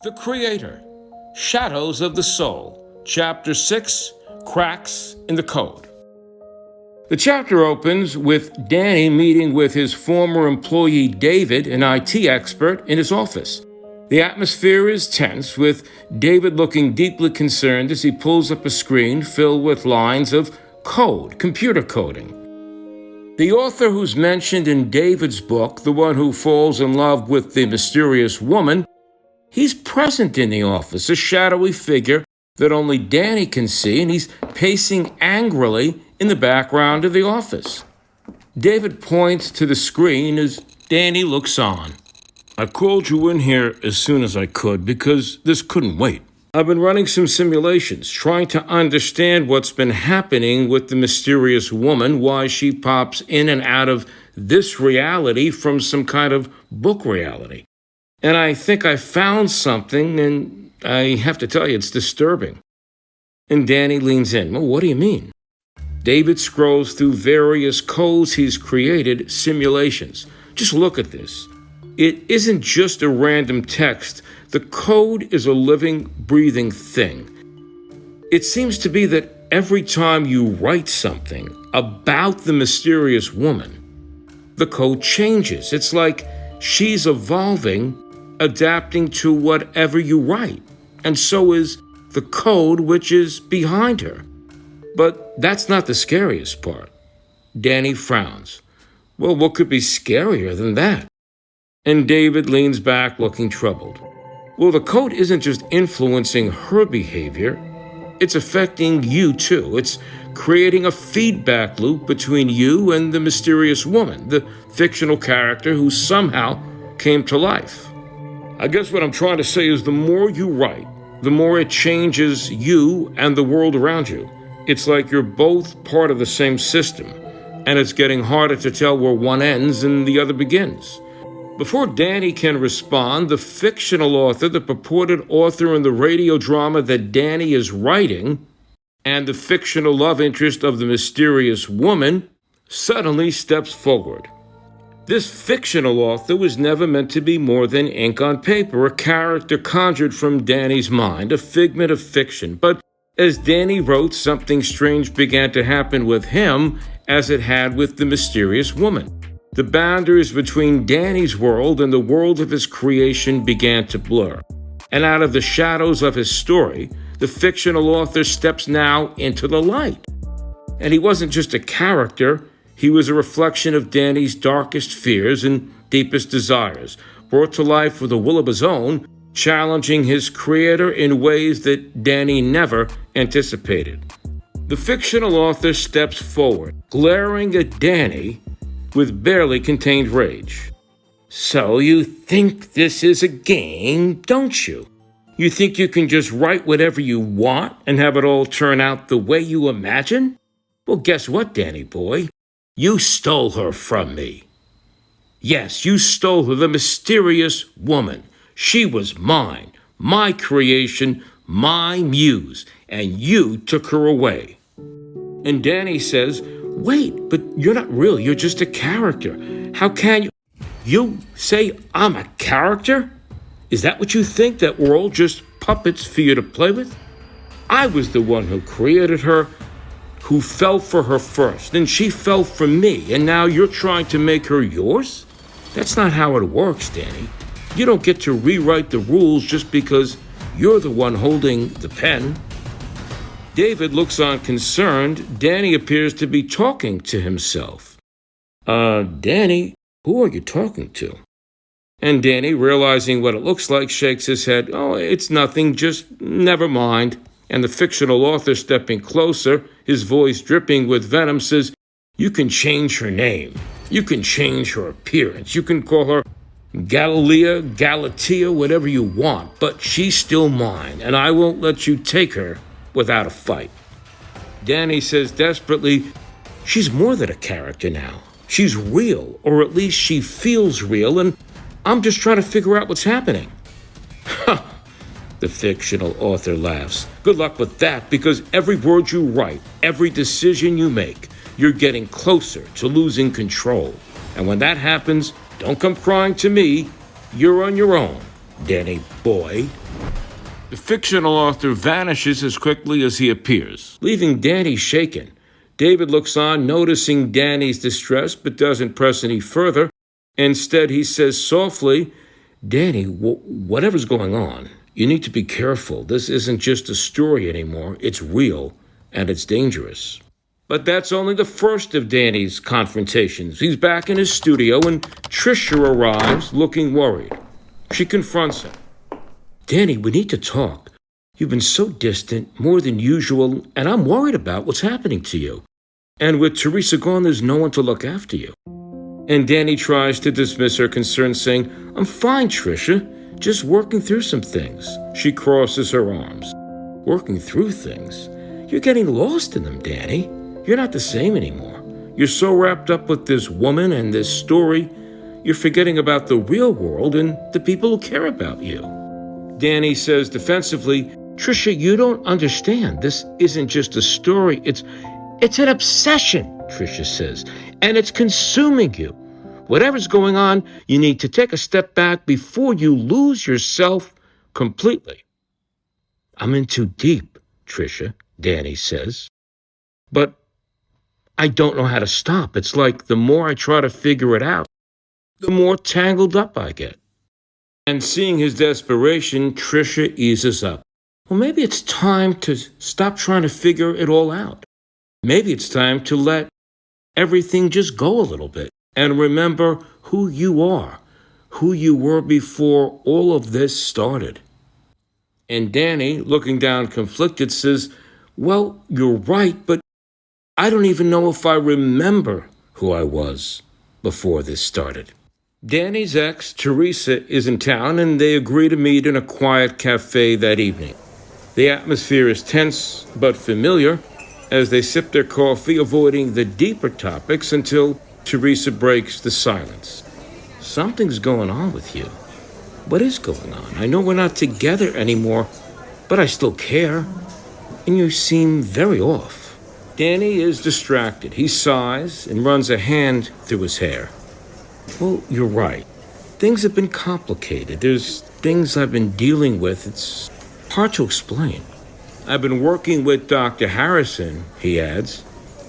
The Creator, Shadows of the Soul, Chapter 6, Cracks in the Code. The chapter opens with Danny meeting with his former employee David, an IT expert, in his office. The atmosphere is tense, with David looking deeply concerned as he pulls up a screen filled with lines of code, computer coding. The author who's mentioned in David's book, the one who falls in love with the mysterious woman, he's present in the office, a shadowy figure that only Danny can see, and he's pacing angrily in the background of the office. David points to the screen as Danny looks on. I called you in here as soon as I could because this couldn't wait. I've been running some simulations, trying to understand what's been happening with the mysterious woman, why she pops in and out of this reality from some kind of book reality. And I think I found something, and I have to tell you, it's disturbing. And Danny leans in. Well, what do you mean? David scrolls through various codes he's created, simulations. Just look at this. It isn't just a random text. The code is a living, breathing thing. It seems to be that every time you write something about the mysterious woman, the code changes. It's like she's evolving, adapting to whatever you write, and so is the code which is behind her. But that's not the scariest part. Danny frowns. Well, what could be scarier than that? And David leans back, looking troubled. Well, the code isn't just influencing her behavior, it's affecting you too. It's creating a feedback loop between you and the mysterious woman, the fictional character who somehow came to life. I guess what I'm trying to say is the more you write, the more it changes you and the world around you. It's like you're both part of the same system, and it's getting harder to tell where one ends and the other begins. Before Danny can respond, the fictional author, the purported author in the radio drama that Danny is writing, and the fictional love interest of the mysterious woman, suddenly steps forward. This fictional author was never meant to be more than ink on paper, a character conjured from Danny's mind, a figment of fiction. But as Danny wrote, something strange began to happen with him as it had with the mysterious woman. The boundaries between Danny's world and the world of his creation began to blur. And out of the shadows of his story, the fictional author steps now into the light. And he wasn't just a character. He was a reflection of Danny's darkest fears and deepest desires, brought to life with a will of his own, challenging his creator in ways that Danny never anticipated. The fictional author steps forward, glaring at Danny with barely contained rage. So you think this is a game, don't you? You think you can just write whatever you want and have it all turn out the way you imagine? Well, guess what, Danny boy? You stole her from me. Yes, you stole her, the mysterious woman. She was mine, my creation, my muse, and you took her away. And Danny says, wait, but you're not real, you're just a character. How can you? You say I'm a character? Is that what you think, that we're all just puppets for you to play with? I was the one who created her, who fell for her first, and she fell for me, and now you're trying to make her yours? That's not how it works, Danny. You don't get to rewrite the rules just because you're the one holding the pen. David looks on concerned. Danny appears to be talking to himself. Danny, who are you talking to? And Danny, realizing what it looks like, shakes his head. Oh, it's nothing, just never mind. And the fictional author, stepping closer, his voice dripping with venom, says, you can change her name. You can change her appearance. You can call her Galatea, Galatea, whatever you want. But she's still mine, and I won't let you take her without a fight. Danny says desperately, she's more than a character now. She's real, or at least she feels real, and I'm just trying to figure out what's happening. Ha! The fictional author laughs. Good luck with that, because every word you write, every decision you make, you're getting closer to losing control. And when that happens, don't come crying to me. You're on your own. Danny boy. The fictional author vanishes as quickly as he appears, leaving Danny shaken. David looks on, noticing Danny's distress, but doesn't press any further. Instead, he says softly, Danny, whatever's going on, you need to be careful. This isn't just a story anymore. It's real, and it's dangerous. But that's only the first of Danny's confrontations. He's back in his studio, and Tricia arrives, looking worried. She confronts him. Danny, we need to talk. You've been so distant, more than usual, and I'm worried about what's happening to you. And with Teresa gone, there's no one to look after you. And Danny tries to dismiss her concerns, saying, I'm fine, Tricia, just working through some things. She crosses her arms. Working through things? You're getting lost in them, Danny. You're not the same anymore. You're so wrapped up with this woman and this story, you're forgetting about the real world and the people who care about you. Danny says defensively, Tricia, you don't understand. This isn't just a story. It's an obsession, Tricia says, and it's consuming you. Whatever's going on, you need to take a step back before you lose yourself completely. I'm in too deep, Tricia, Danny says. But I don't know how to stop. It's like the more I try to figure it out, the more tangled up I get. And seeing his desperation, Tricia eases up. Well, maybe it's time to stop trying to figure it all out. Maybe it's time to let everything just go a little bit and remember who you are, who you were before all of this started. And Danny, looking down conflicted, says, well, you're right, but I don't even know if I remember who I was before this started. Danny's ex, Teresa, is in town, and they agree to meet in a quiet cafe that evening. The atmosphere is tense but familiar as they sip their coffee, avoiding the deeper topics until Teresa breaks the silence. Something's going on with you. What is going on? I know we're not together anymore, but I still care, and you seem very off. Danny is distracted. He sighs and runs a hand through his hair. Well, you're right. Things have been complicated. There's things I've been dealing with. It's hard to explain. I've been working with Dr. Harrison, he adds,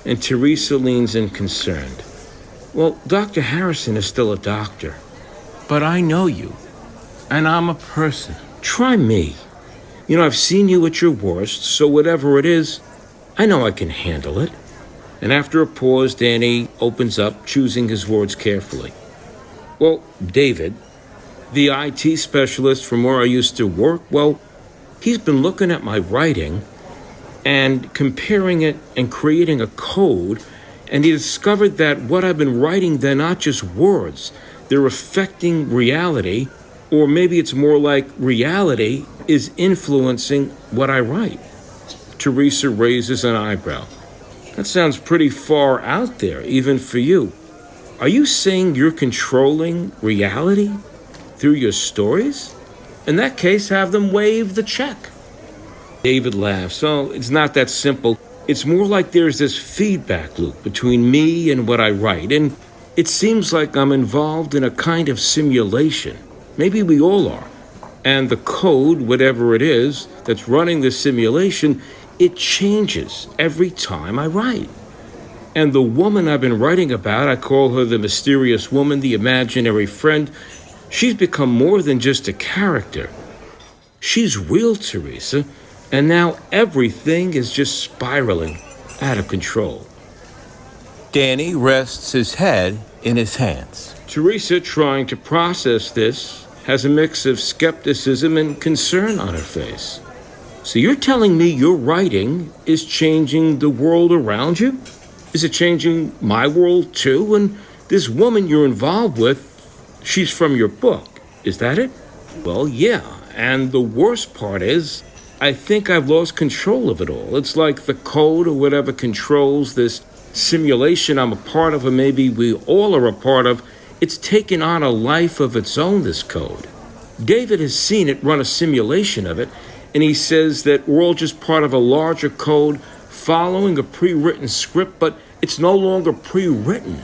and Teresa leans in concerned. Well, Dr. Harrison is still a doctor, but I know you, and I'm a person. Try me. You know, I've seen you at your worst, so whatever it is, I know I can handle it. And after a pause, Danny opens up, choosing his words carefully. Well, David, the IT specialist from where I used to work, well, he's been looking at my writing and comparing it and creating a code, and he discovered that what I've been writing, they're not just words, they're affecting reality, or maybe it's more like reality is influencing what I write. Teresa raises an eyebrow. That sounds pretty far out there, even for you. Are you saying you're controlling reality through your stories? In that case, have them waive the check. David laughs. Oh, it's not that simple. It's more like there's this feedback loop between me and what I write, and it seems like I'm involved in a kind of simulation. Maybe we all are. And the code, whatever it is, that's running the simulation, it changes every time I write. And the woman I've been writing about, I call her the mysterious woman, the imaginary friend, she's become more than just a character. She's real, Teresa, and now everything is just spiraling out of control. Danny rests his head in his hands. Teresa, trying to process this, has a mix of skepticism and concern on her face. So you're telling me your writing is changing the world around you? Is it changing my world too? And this woman you're involved with, she's from your book. Is that it? Well, yeah. And the worst part is, I think I've lost control of it all. It's like the code or whatever controls this simulation I'm a part of, or maybe we all are a part of. It's taken on a life of its own, this code. David has seen it run a simulation of it, and he says that we're all just part of a larger code following a pre-written script, but it's no longer pre-written.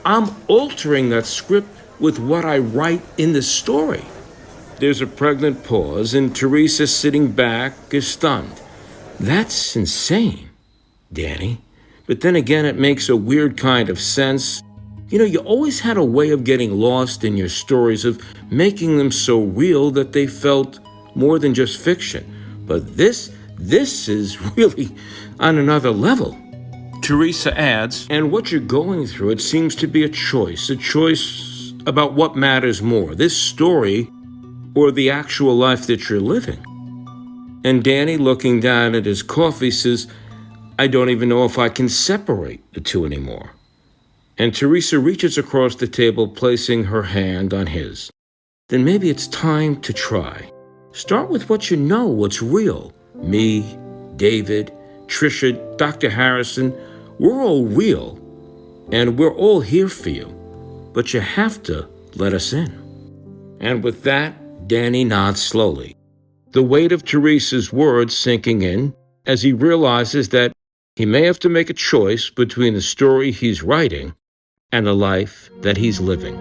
I'm altering that script with what I write in the story. There's a pregnant pause, and Teresa, sitting back, is stunned. That's insane, Danny. But then again, it makes a weird kind of sense. You always had a way of getting lost in your stories, of making them so real that they felt more than just fiction. But this is really on another level. Teresa adds, and what you're going through, it seems to be a choice about what matters more, this story or the actual life that you're living. And Danny, looking down at his coffee, says, I don't even know if I can separate the two anymore. And Teresa reaches across the table, placing her hand on his. Then maybe it's time to try. Start with what you know, what's real. Me, David, Trisha, Dr. Harrison, we're all real, and we're all here for you. But you have to let us in. And with that, Danny nods slowly, the weight of Teresa's words sinking in as he realizes that he may have to make a choice between the story he's writing and the life that he's living.